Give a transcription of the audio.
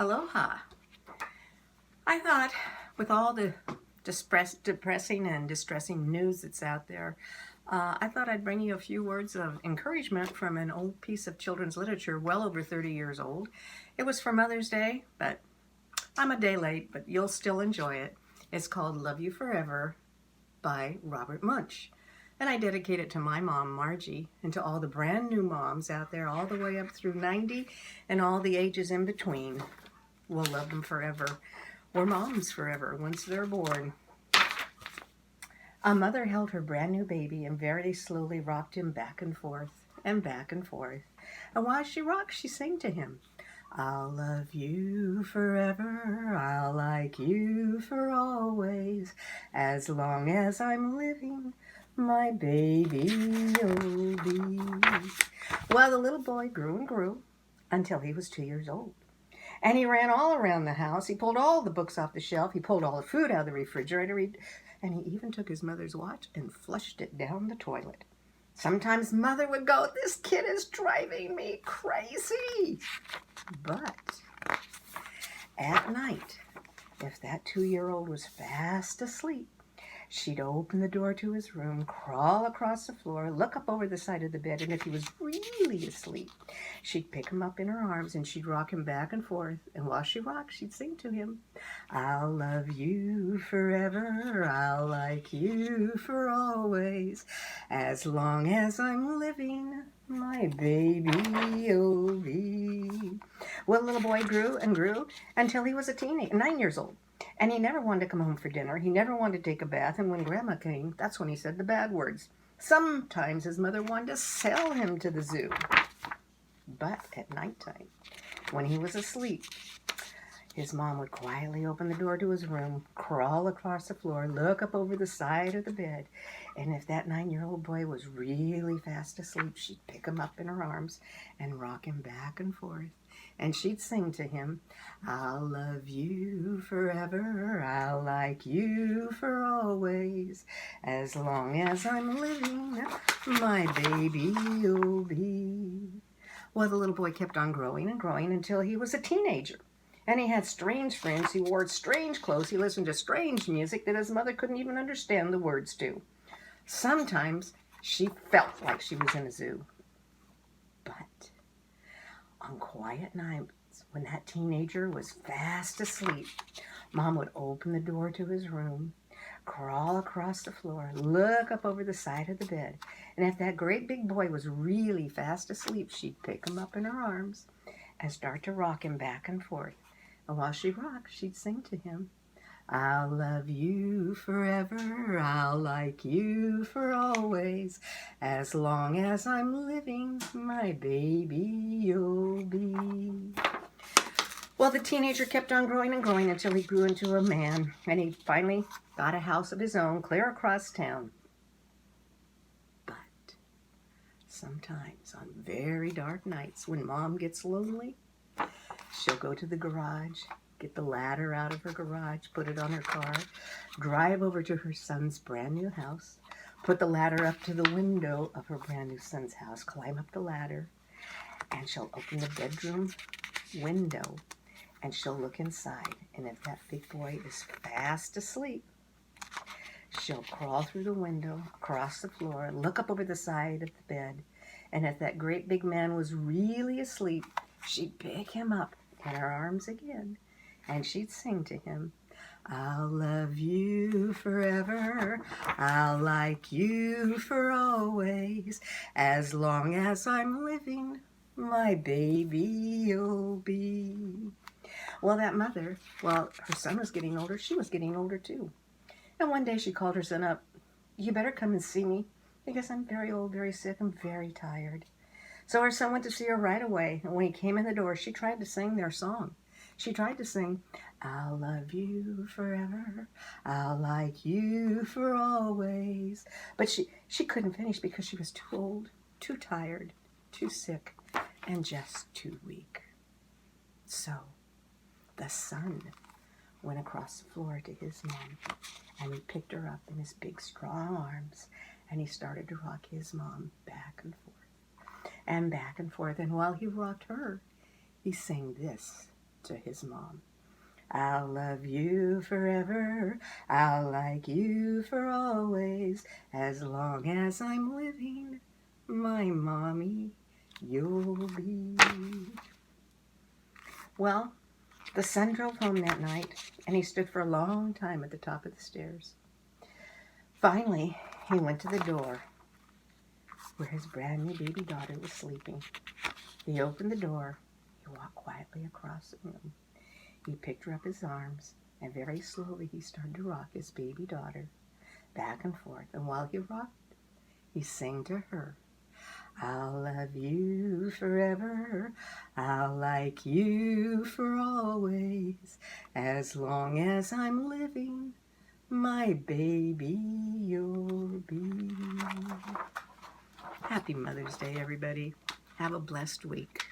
Aloha. I thought with all the depressing and distressing news that's out there, I thought I'd bring you a few words of encouragement from an old piece of children's literature well over 30 years old. It was for Mother's Day, but I'm a day late, but you'll still enjoy it. It's called Love You Forever by Robert Munsch. And I dedicate it to my mom, Margie, and to all the brand new moms out there all the way up through 90 and all the ages in between. We'll love them forever. We're moms forever once they're born. A mother held her brand new baby and very slowly rocked him back and forth and back and forth. And while she rocked, she sang to him, "I'll love you forever, I'll like you for always, as long as I'm living, my baby'll be." Well, the little boy grew and grew until he was 2 years old. And he ran all around the house. He pulled all the books off the shelf. He pulled all the food out of the refrigerator. And he even took his mother's watch and flushed it down the toilet. Sometimes Mother would go, "This kid is driving me crazy." But at night, if that 2-year-old was fast asleep, she'd open the door to his room, crawl across the floor, look up over the side of the bed, and if he was really asleep, she'd pick him up in her arms and she'd rock him back and forth. And while she rocked, she'd sing to him, "I'll love you forever, I'll like you for always, as long as I'm living, my baby'll be." Well, the little boy grew and grew until he was a teenager, 9 years old. And he never wanted to come home for dinner. He never wanted to take a bath. And when Grandma came, that's when he said the bad words. Sometimes his mother wanted to sell him to the zoo. But at nighttime, when he was asleep, his mom would quietly open the door to his room, crawl across the floor, look up over the side of the bed. And if that 9-year-old boy was really fast asleep, she'd pick him up in her arms and rock him back and forth. And she'd sing to him, "I'll love you forever, I'll like you for always, as long as I'm living, my baby'll be." Well, the little boy kept on growing and growing until he was a teenager. And he had strange friends, he wore strange clothes, he listened to strange music that his mother couldn't even understand the words to. Sometimes she felt like she was in a zoo. But on quiet nights, when that teenager was fast asleep, Mom would open the door to his room, crawl across the floor, look up over the side of the bed, and if that great big boy was really fast asleep, she'd pick him up in her arms and start to rock him back and forth. And while she rocked, she'd sing to him, "I'll love you forever, I'll like you for always, as long as I'm living, my baby'll be." Well, the teenager kept on growing and growing until he grew into a man, and he finally got a house of his own clear across town. But sometimes on very dark nights when Mom gets lonely, she'll go to the garage, get the ladder out of her garage, put it on her car, drive over to her son's brand new house, put the ladder up to the window of her brand new son's house, climb up the ladder, and she'll open the bedroom window and she'll look inside. And if that big boy is fast asleep, she'll crawl through the window, across the floor, look up over the side of the bed. And if that great big man was really asleep, she'd pick him up in her arms again. And she'd sing to him, "I'll love you forever, I'll like you for always, as long as I'm living, my baby'll be." Well, that mother, her son was getting older, she was getting older too. And one day she called her son up, "You better come and see me, because I'm very old, very sick, I'm very tired." So her son went to see her right away, and when he came in the door, she tried to sing their song. She tried to sing, "I'll love you forever, I'll like you for always." But she couldn't finish because she was too old, too tired, too sick, and just too weak. So the son went across the floor to his mom, and he picked her up in his big, strong arms, and he started to rock his mom back and forth. And while he rocked her, he sang this to his mom. I'll love you forever, I'll like you for always, as long as I'm living, my mommy, you'll be. Well, the son drove home that night, and he stood for a long time at the top of the stairs. Finally, he went to the door where his brand new baby daughter was sleeping. He opened the door, he walked quietly across the room. He picked her up in his arms, and very slowly he started to rock his baby daughter back and forth. And while he rocked, he sang to her, I'll love you forever, I'll like you for always, as long as I'm living, my baby you'll be. Happy Mother's Day, everybody. Have a blessed week.